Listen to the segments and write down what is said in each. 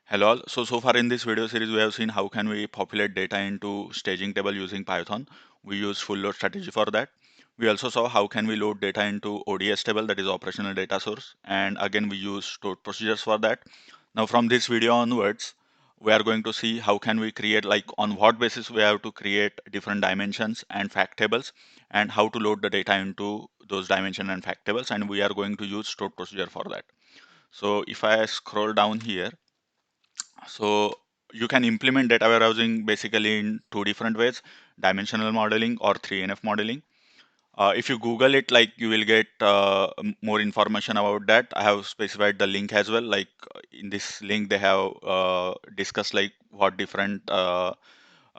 Hello all. So far in this video series, we have seen how can we populate data into staging table using Python. We use full load strategy for that. We also saw how can we load data into ODS table, that is operational data source. And again, we use stored procedures for that. Now from this video onwards, we are going to see how can we create, like on what basis we have to create different dimensions and fact tables, and how to load the data into those dimension and fact tables. And we are going to use stored procedure for that. So if I scroll down here, so you can implement data warehousing basically in two different ways: dimensional modeling or 3NF modeling. If you Google it, like you will get more information about that. I have specified the link as well. Like in this link, they have discussed like what different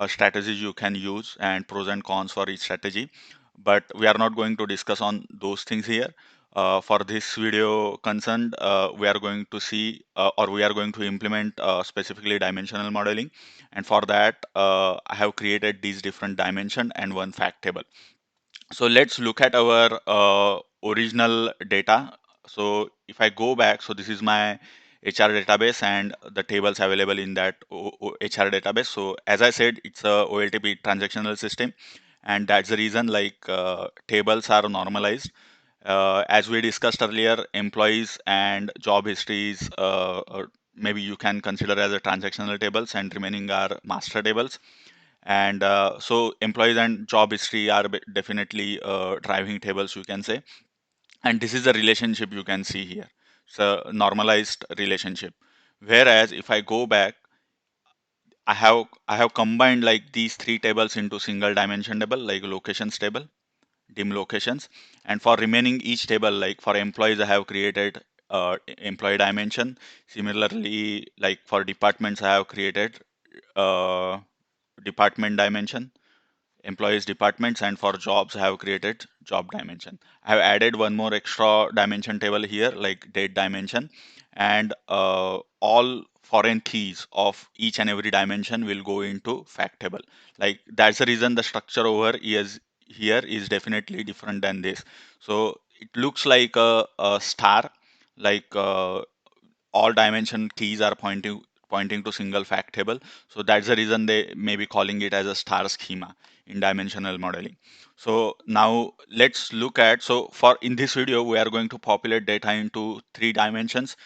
strategies you can use and pros and cons for each strategy. But we are not going to discuss on those things here. For this video concerned, we are going to see or we are going to implement specifically dimensional modeling. And for that, I have created these different dimension and one fact table. So let's look at our original data. So if I go back, so this is my HR database and the tables available in that HR database. So as I said, it's a OLTP transactional system, and that's the reason like tables are normalized. As we discussed earlier, employees and job histories, or maybe you can consider as a transactional tables, and remaining are master tables. And so employees and job history are definitely driving tables, you can say. And this is the relationship you can see here. So normalized relationship. Whereas if I go back, I have combined like these three tables into single dimension table, like locations table, dim locations. And for remaining each table, like for employees, I have created employee dimension. Similarly, like for departments, I have created uh, department dimension, employees departments, and for jobs I have created job dimension. I have added one more extra dimension table here, like date dimension. And all foreign keys of each and every dimension will go into fact table. Like that's the reason the structure over is here is definitely different than this. So it looks like a star, like all dimension keys are pointing to single fact table. So that's the reason they may be calling it as a star schema in dimensional modeling. So now let's look at, so for in this video we are going to populate data into three dimensions: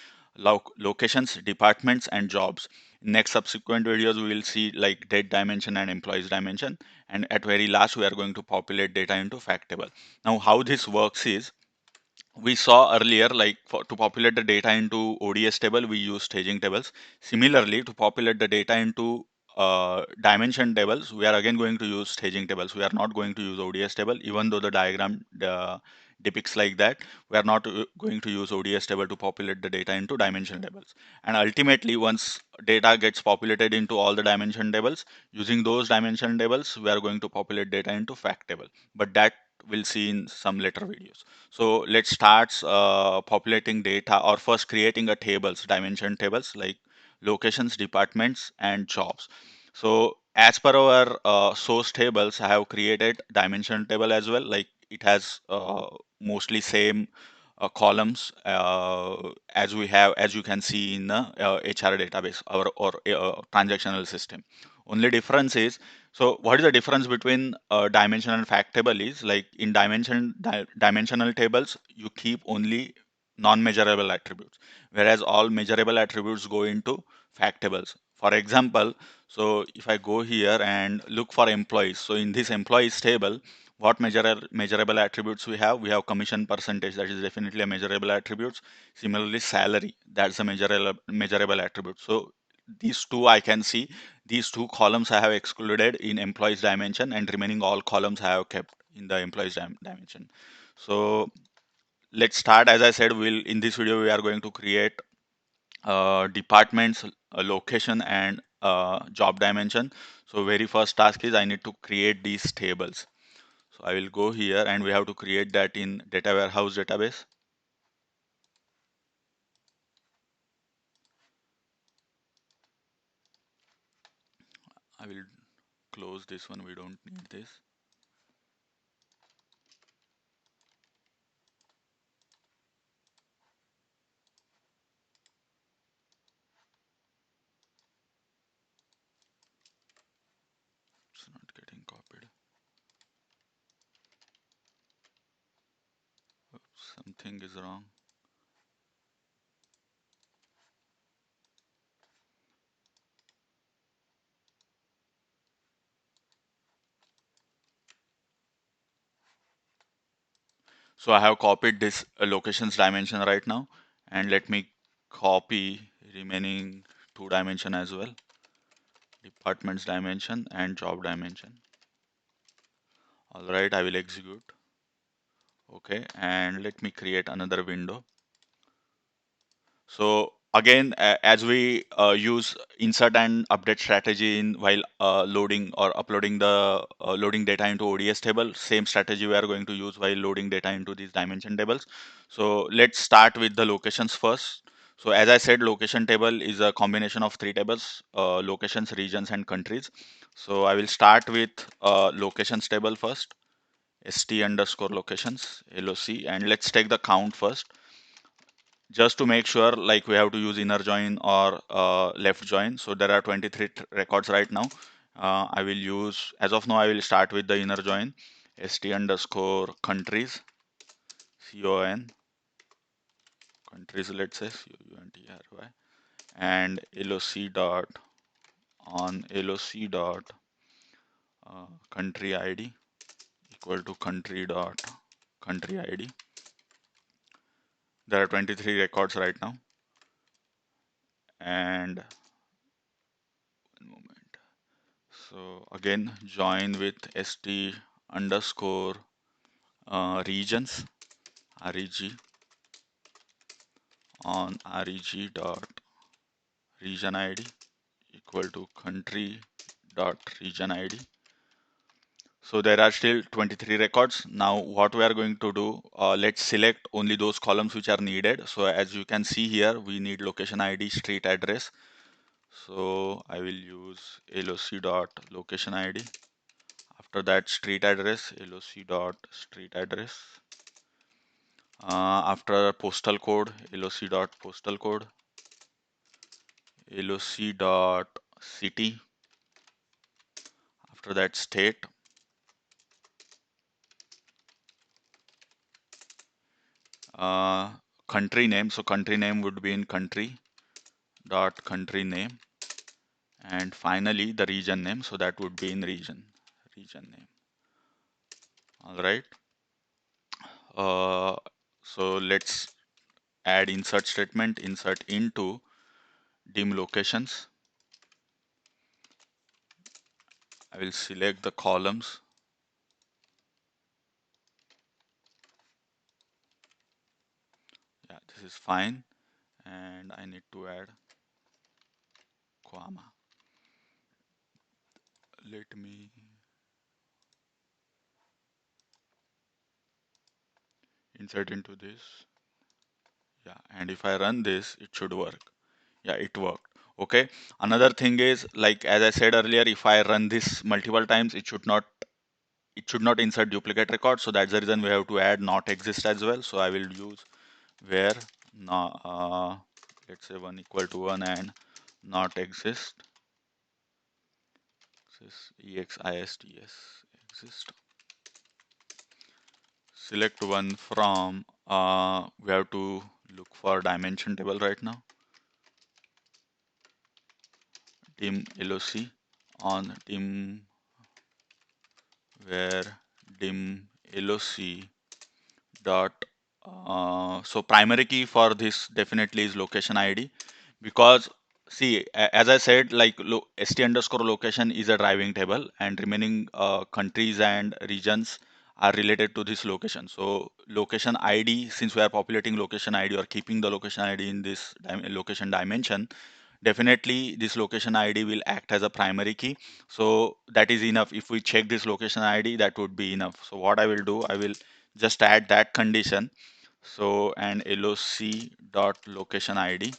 locations, departments, and jobs. Next subsequent videos we will see like date dimension and employees dimension, and at very last we are going to populate data into fact table. Now how this works is, we saw earlier, like to populate the data into ODS table, we use staging tables. Similarly, to populate the data into dimension tables, we are again going to use staging tables. We are not going to use ODS table, even though the diagram depicts like that. We are not going to use ODS table to populate the data into dimension tables. And ultimately, once data gets populated into all the dimension tables, using those dimension tables, we are going to populate data into fact table. But that we'll see in some later videos. So let's start populating data, or first creating a tables, dimension tables, like locations, departments, and jobs. So as per our source tables, I have created dimension table as well. Like it has mostly same columns as you can see in the HR database, or transactional system. Only difference is, so what is the difference between dimension and fact table is, like in dimensional tables you keep only non-measurable attributes, whereas all measurable attributes go into fact tables. For example, so if I go here and look for employees, so in this employees table, what measurable attributes we have? We have commission percentage, that is definitely a measurable attributes. Similarly, salary, that's a measurable attribute. So these two I can see, these two columns I have excluded in employees dimension, and remaining all columns I have kept in the employees dimension. So let's start. As I said, we'll in this video we are going to create departments, location, and job dimension. So very first task is I need to create these tables. So I will go here, and we have to create that in data warehouse database. I will close this one, we don't need this. copied. Something is wrong. So I have copied this locations dimension right now, and let me copy remaining two dimension as well, departments dimension and job dimension. All right, I will execute. Okay, and let me create another window. So again, as we use insert and update strategy in while loading or uploading the loading data into ODS table, same strategy we are going to use while loading data into these dimension tables. So let's start with the locations first. So as I said, location table is a combination of three tables: locations, regions, and countries. So I will start with locations table first, st underscore locations, LOC, and let's take the count first, just to make sure, like we have to use inner join or left join. So there are 23 records right now. I will use, as of now, I will start with the inner join, st underscore countries, con countries, let's say COUNTRY, and loc dot on loc dot country id equal to country dot country id. There are 23 records right now, and one moment. So again, join with st underscore regions, reg, on reg dot region id equal to country dot region id. So there are still 23 records. Now what we are going to do, let's select only those columns which are needed. So as you can see here, we need location id, street address. So I will use loc dot location id. After that, street address, loc dot street address. After postal code, loc dot postal code, loc dot city. After that, state. Uh, Country name. So country name would be in country dot country name, and finally the region name. So that would be in region name. All right. So let's add insert statement. Insert into dim locations. I will select the columns. Yeah, this is fine, and I need to add comma. Let me insert into this. Yeah, and if I run this, it should work. Yeah, it worked. Okay. Another thing is, like as I said earlier, if I run this multiple times, it should not insert duplicate records. So that's the reason we have to add not exist as well. So I will use where not let's say 1 equal to 1 and not exist. Exist exist. Select one from we have to look for dimension table right now. Dim loc on dim where dim loc dot so primary key for this definitely is location id, because see, as I said, like st underscore location is a driving table, and remaining countries and regions are related to this location. So location id, since we are populating location id or keeping the location id in this location dimension, definitely this location id will act as a primary key. So that is enough. If we check this location id, that would be enough. So what I will do, I will just add that condition. So and loc dot location id,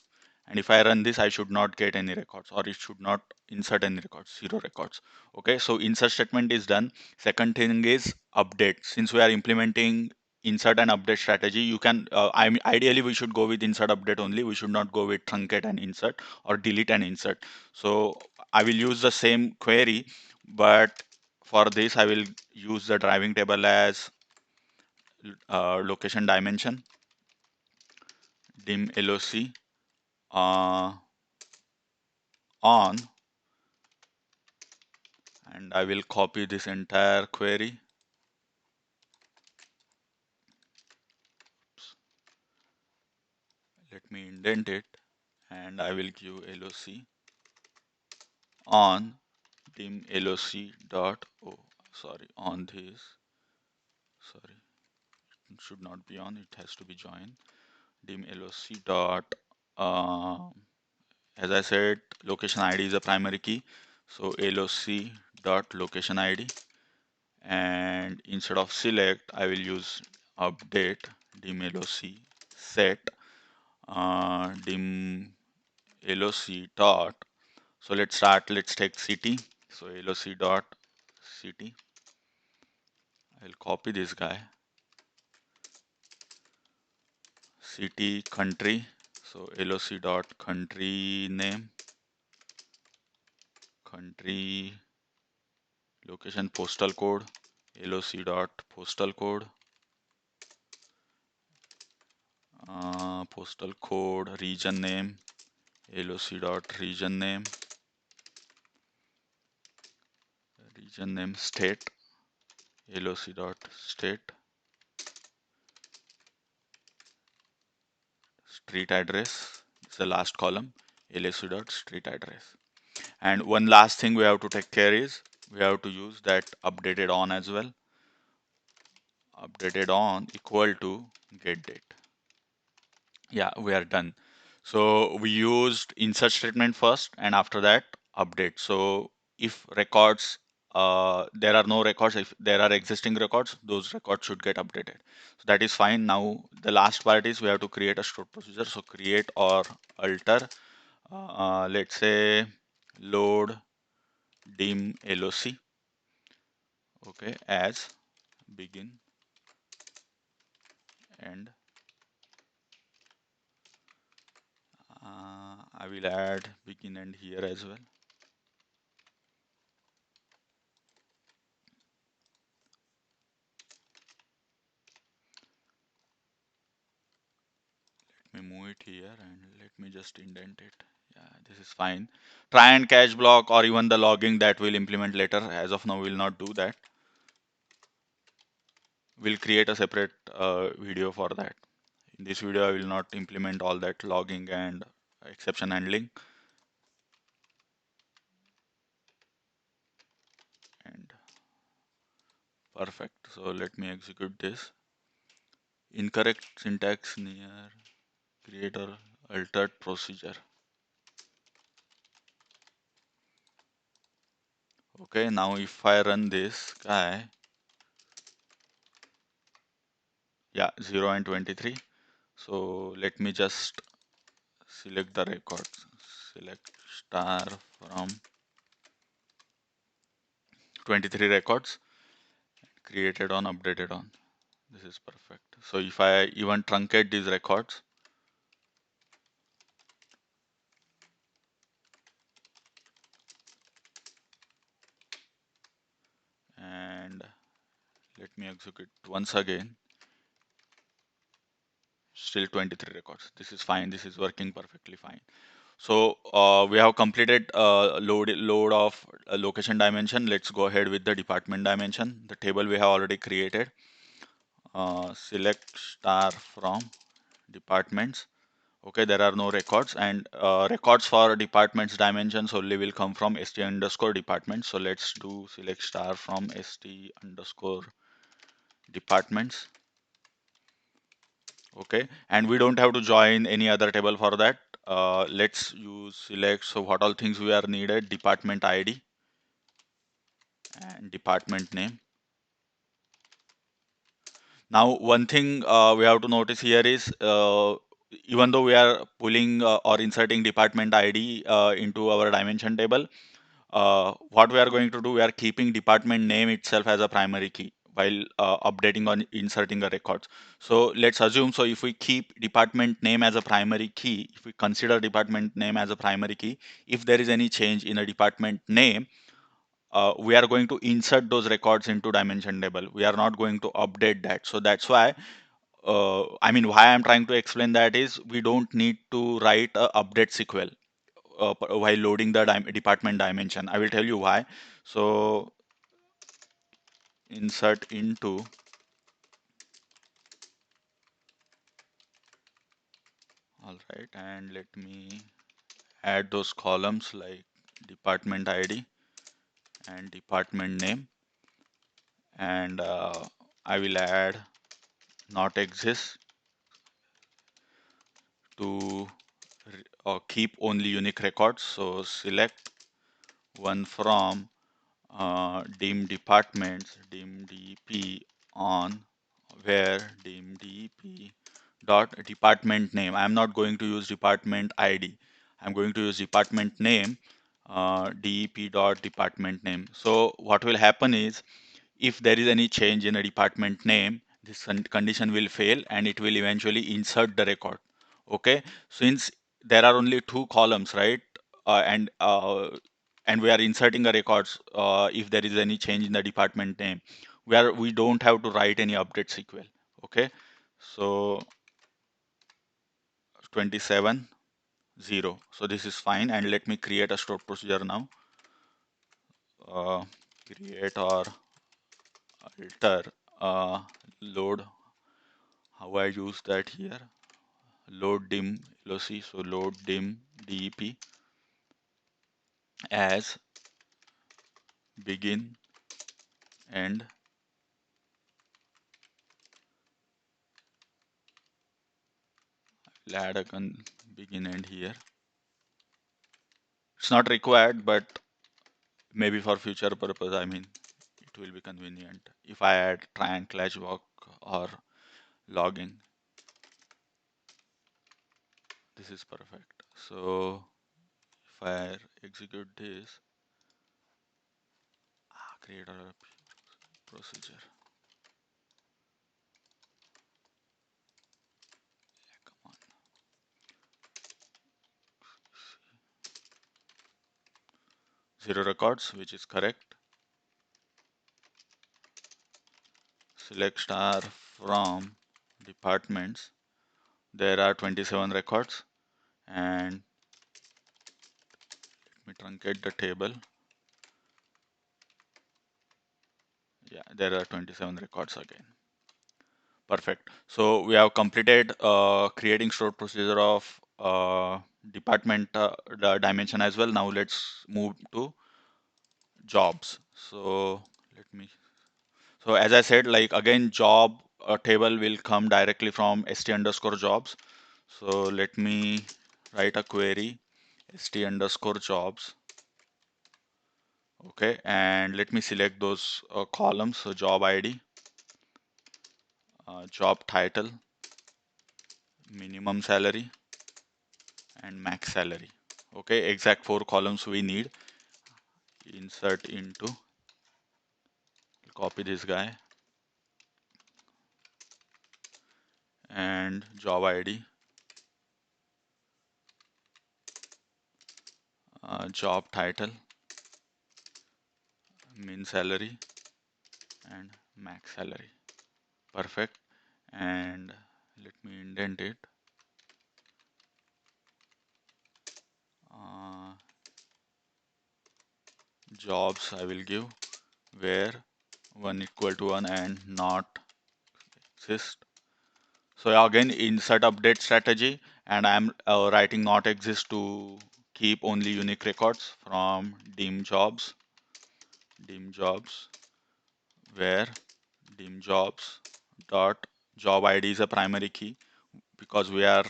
and if I run this, I should not get any records, or it should not insert any records, zero records. Okay, so insert statement is done. Second thing is update. Since we are implementing insert and update strategy, you can I mean, ideally we should go with insert update only. We should not go with truncate and insert or delete and insert. So I will use the same query, but for this, I will use the driving table as location dimension, dim loc on, and I will copy this entire query. Let me indent it, and I will give loc on dim loc dot, oh sorry, on this, sorry, it should not be on, it has to be join, dim loc dot, uh, as I said, location ID is a primary key, so loc dot location ID, and instead of select, I will use update dim loc set dim loc dot. So let's start. Let's take city. So loc dot city. I'll copy this guy. City country. So loc dot country name. Country location postal code. Loc dot postal code. Postal code region name. Loc dot region name. Region name state. Loc dot state. Street address is the last column. Loc dot street address. And one last thing we have to take care is we have to use that updated on as well. Updated on equal to get date. Yeah, we are done. So we used insert statement first, and after that update. So if records, there are no records, if there are existing records, those records should get updated. So that is fine. Now the last part is we have to create a stored procedure. So create or alter, let's say load dim loc, okay, as begin, and I will add begin and here as well. Let me move it here and let me just indent it. Yeah, this is fine. Try and catch block or even the logging that we'll implement later. As of now, we'll not do that. We'll create a separate video for that. In this video, I will not implement all that logging and exception handling. And perfect. So let me execute this. Incorrect syntax near creator altered procedure. Okay, now if I run this guy, yeah, 0 and 23. So let me just select the records. Select star from 23 records, created on, updated on. This is perfect. So if I even truncate these records, and let me execute once again, still 23 records. This is fine. This is working perfectly fine. So we have completed load of location dimension. Let's go ahead with the department dimension. The table we have already created. Select star from departments. Okay, there are no records, and records for departments dimensions only will come from st underscore department. So let's do select star from st underscore departments. Okay, and we don't have to join any other table for that. Let's use select. So what all things we are needed: department ID and department name. Now, one thing we have to notice here is even though we are pulling or inserting department ID into our dimension table, what we are going to do, we are keeping department name itself as a primary key while updating on inserting the records. So let's assume, so if we keep department name as a primary key, if we consider department name as a primary key, if there is any change in a department name, we are going to insert those records into dimension table. We are not going to update that. So that's why, I mean, why I'm trying to explain that is we don't need to write a update SQL while loading the department dimension. I will tell you why. So insert into, all right, and let me add those columns like department ID and department name, and I will add not exist to keep only unique records. So select one from dim departments, dim dp on where dim dp dot department name. I'm not going to use department ID. I'm going to use department name, dep dot department name. So what will happen is if there is any change in a department name, this condition will fail and it will eventually insert the record. Okay, since there are only two columns, right? And we are inserting a records if there is any change in the department name, where we don't have to write any update SQL. Okay, so 27 0. So this is fine, and let me create a stored procedure now. Create or alter load. How I use that here? Load dim loc. So load dim dep as begin and add a begin end here. It's not required, but maybe for future purpose, I mean, it will be convenient if I add try and clash walk or logging. This is perfect. So if I execute this, create a procedure. Come on. 0 records, which is correct. Select star from departments. There are 27 records, and let me truncate the table. Yeah, there are 27 records again. Perfect. So we have completed creating stored procedure of department the dimension as well. Now let's move to jobs. So let me. So as I said, like again, job table will come directly from st underscore jobs. So let me write a query st underscore jobs. Okay, and let me select those columns. So job ID, job title, minimum salary, and max salary. Okay, exact 4 columns we need. Insert into, copy this guy, and job ID, job title, min salary, and max salary. Perfect. And let me indent it. Uh, Jobs I will give where 1 equal to 1 and not exist. So again, insert update strategy, and I'm writing not exist to keep only unique records from dim jobs where dim jobs dot job ID is a primary key because we are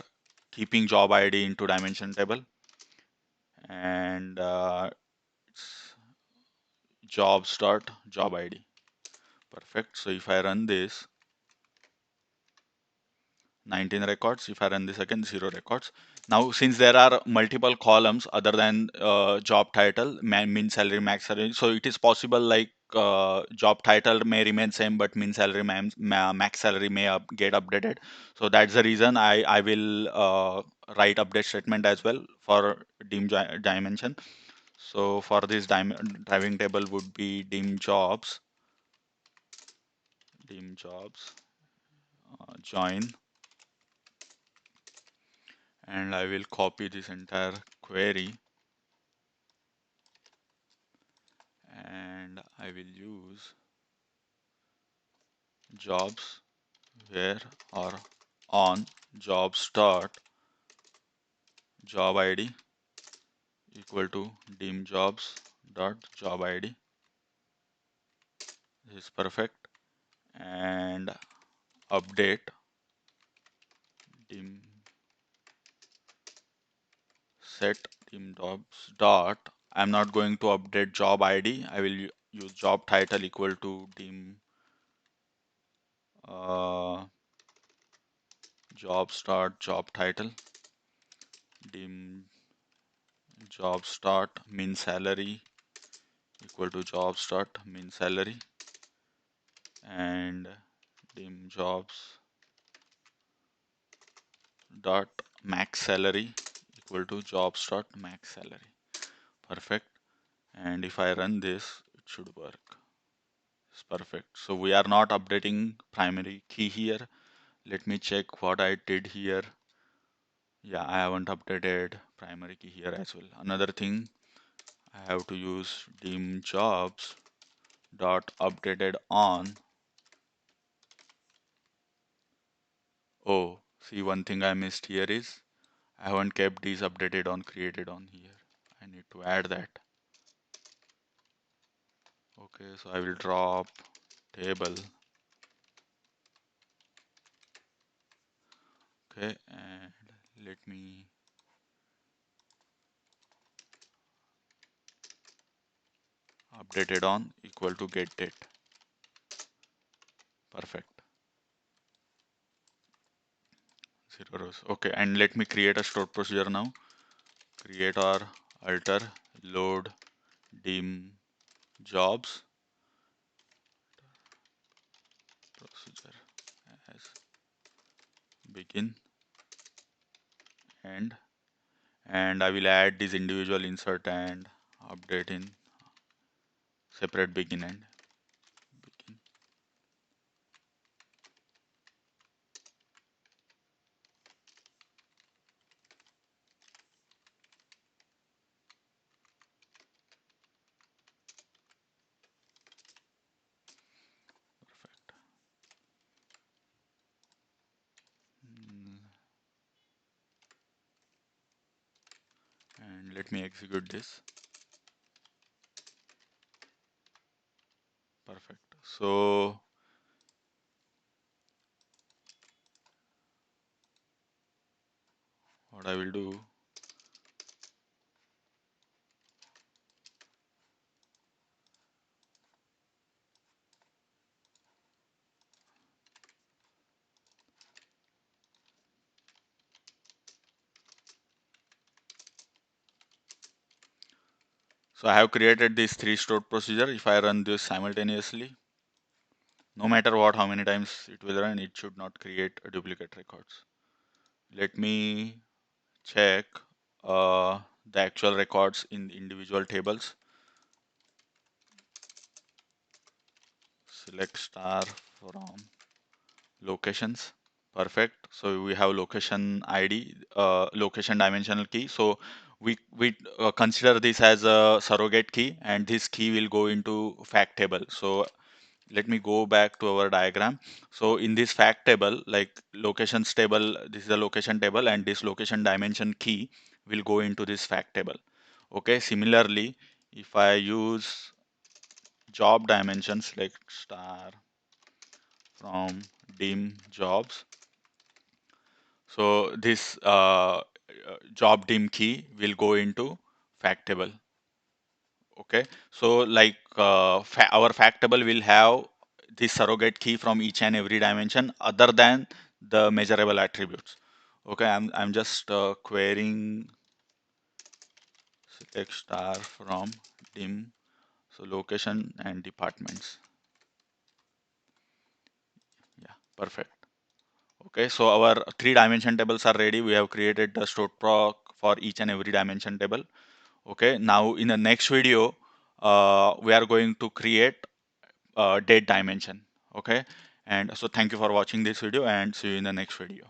keeping job ID into dimension table, and jobs dot job ID. Perfect. So if I run this, 19 records. If I run this again, 0 records. Now, since there are multiple columns other than job title, min salary, max salary, so it is possible like job title may remain same, but min salary, max salary may get updated. So that's the reason I will write update statement as well for dim dimension. So for this driving table would be dim jobs, join, and I will copy this entire query and I will use jobs where or on jobs dot job id equal to dim jobs dot job id. This is perfect. And update dim set dim jobs dot, I'm not going to update job id, I will use job title equal to dim uh, jobs dot job title, dim jobs dot min salary equal to jobs dot min salary, and dim jobs dot max salary equal to jobs dot max salary. Perfect. And if I run this, it should work. It's perfect. So we are not updating primary key here. Let me check what I did here. Yeah, I haven't updated primary key here as well. Another thing, I have to use dim jobs dot updated on. Oh, see, one thing I missed here is I haven't kept these updated on created on here. I need to add that. Okay, so I will drop table. Okay, and let me updated on equal to get date. Perfect. 0 rows. Okay, and let me create a stored procedure now. Create or alter load dim jobs procedure as begin end, and I will add this individual insert and update in separate begin end. Begin. Perfect. Mm, and let me execute this. Perfect. So what I will do, so I have created these three stored procedure. If I run this simultaneously, no matter what, how many times it will run, it should not create a duplicate records. Let me check the actual records in individual tables. Select star from locations. Perfect. So we have location ID, location dimensional key. So we consider this as a surrogate key, and this key will go into fact table. So let me go back to our diagram. So in this fact table, like locations table, this is a location table, and this location dimension key will go into this fact table. Okay. Similarly, if I use job dimensions like star from dim jobs, so this job dim key will go into fact table. Okay, so like our fact table will have this surrogate key from each and every dimension other than the measurable attributes. Okay, I'm just querying select star from dim, so location and departments. Yeah, perfect. Okay, so our three dimension tables are ready. We have created the stored proc for each and every dimension table. Okay, now in the next video, we are going to create date dimension. Okay, and so thank you for watching this video and see you in the next video.